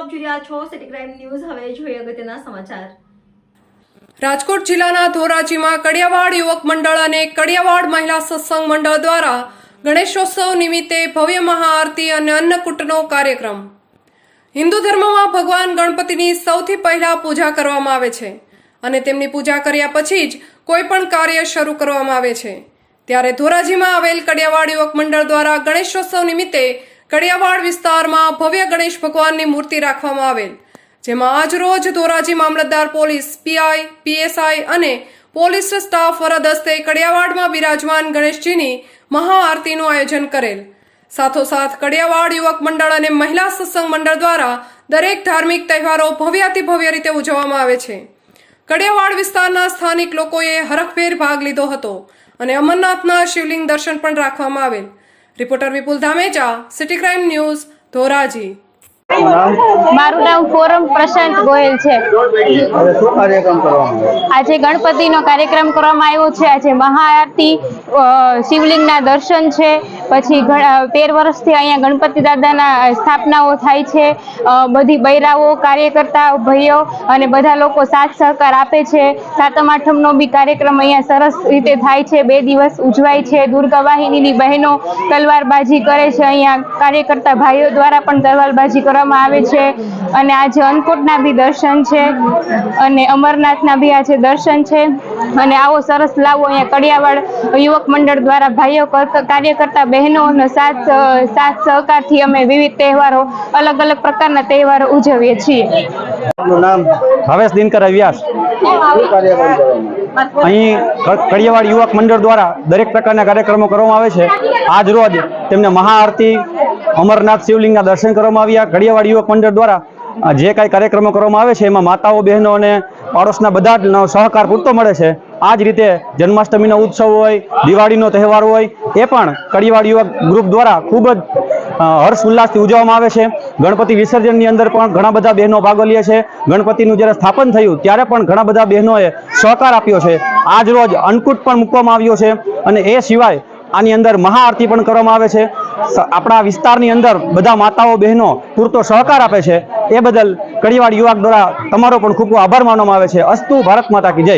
આપ જોઈ રહ્યા છો સિટી ક્રાઇમ ન્યૂઝ। હવે જોઈએ અગત્યના સમાચાર। રાજકોટ જિલ્લાના ધોરાજીમાં કડિયાવાડ યુવક મંડળ અને કડિયાવાડ મહિલા સત્સંગ મંડળ દ્વારા ગણેશોત્સવ નિમિત્તે ભવ્ય મહાઆરતી અને અન્નકૂટનો કાર્યક્રમ। હિન્દુ ધર્મમાં ભગવાન ગણપતિની સૌથી પહેલા પૂજા કરવામાં આવે છે અને તેમની પૂજા કર્યા પછી જ કોઈ પણ કાર્ય શરૂ કરવામાં આવે છે। ત્યારે ધોરાજીમાં આવેલ કડિયાવાડ યુવક મંડળ દ્વારા ગણેશોત્સવ નિમિત્તે કડિયાવાડ વિસ્તારમાં ભવ્ય ગણેશ ભગવાનની મૂર્તિ રાખવામાં આવેલ, જેમાં આજરોજ ધોરાજી મામલતદાર પોલીસ પીઆઈ, પીએસઆઈ અને પોલીસ સ્ટાફ વરદ હસ્તે કડિયાવાડમાં બિરાજમાન ગણેશજીની મહાઆરતીનું આયોજન કરેલ। સાથોસાથ કડિયાવાડ યુવક મંડળ અને મહિલા સત્સંગ મંડળ દ્વારા દરેક ધાર્મિક તહેવારો ભવ્યાતિ ભવ્ય રીતે ઉજવવામાં આવે છે। કડિયાવાડ વિસ્તારના સ્થાનિક લોકોએ હરખભેર ભાગ લીધો હતો અને અમરનાથના શિવલિંગ દર્શન પણ રાખવામાં આવેલ। Reporter Vipul Dhamecha, city crime news, Dhoraji. મારું નામ ફોરમ પ્રશાંત ગોયલ છે। આજે ગણપતિનો કાર્યક્રમ કરવામાં આવ્યો છે। આજે મહાઆરતી, શિવલિંગના દર્શન છે, પછી 13 વર્ષથી અહીંયા ગણપતિ દાદાના સ્થાપનાઓ થાય છે। બધી બૈરાઓ, કાર્યકર્તા ભાઈઓ અને બધા લોકો સાથ સહકાર આપે છે। સાતમ આઠમનો બી કાર્યક્રમ અહીંયા સરસ રીતે થાય છે। 2 દિવસ ઉજવાય છે। દુર્ગા વાહિનીની બહેનો તલવારબાજી કરે છે। અહીંયા કાર્યકર્તા ભાઈઓ દ્વારા પણ તલવારબાજી કરવામાં આવે છે અને આજે અન્નકૂટના બી દર્શન છે અને અમરનાથના બી આજે દર્શન છે। અને આવો સરસ લાવો અહીંયા કડિયાવાડ યુવક મંડળ દ્વારા ભાઈઓ કાર્યકર્તા બહેનોનો સાથ સહકારથી અમે વિવિધ તહેવારો, અલગ અલગ પ્રકારના તહેવારો ઉજવીએ છીએ। ભાવેશ દિનકર વ્યાસ। અહીં કડિયાવાડ યુવક મંડળ દ્વારા દરેક પ્રકારના કાર્યક્રમો કરવામાં આવે છે। આજ રોજ તેમને મહાઆરતી, અમરનાથ શિવલિંગના દર્શન કરવામાં આવ્યા। કડિયાવાડ યુવક મંડળ દ્વારા જે કાંઈ કાર્યક્રમો કરવામાં આવે છે એમાં માતાઓ, બહેનો અને પાડોશના બધા સહકાર પૂરતો મળે છે। આ જ રીતે જન્માષ્ટમીનો ઉત્સવ હોય, દિવાળીનો તહેવાર હોય, એ પણ કડિયાવાડ યુવક ગ્રુપ દ્વારા ખૂબ જ હર્ષ ઉલ્લાસથી ઉજવવામાં આવે છે। ગણપતિ વિસર્જનની અંદર પણ ઘણા બધા બહેનો ભાગ લે છે। ગણપતિનું જ્યારે સ્થાપન થયું ત્યારે પણ ઘણા બધા બહેનોએ સહકાર આપ્યો છે। આજ રોજ અન્નકૂટ પણ મૂકવામાં આવ્યો છે અને એ સિવાય આની અંદર મહાઆરતી પણ કરવામાં આવે છે। આપણા વિસ્તારની અંદર બધા માતાઓ, બહેનો પૂરતો સહકાર આપે છે। એ બદલ કડિયાવાડ યુવક દ્વારા તમારો પણ ખૂબ ખૂબ આભાર માનવામાં આવે છે। અસ્તુ ભારત માતા કી જય।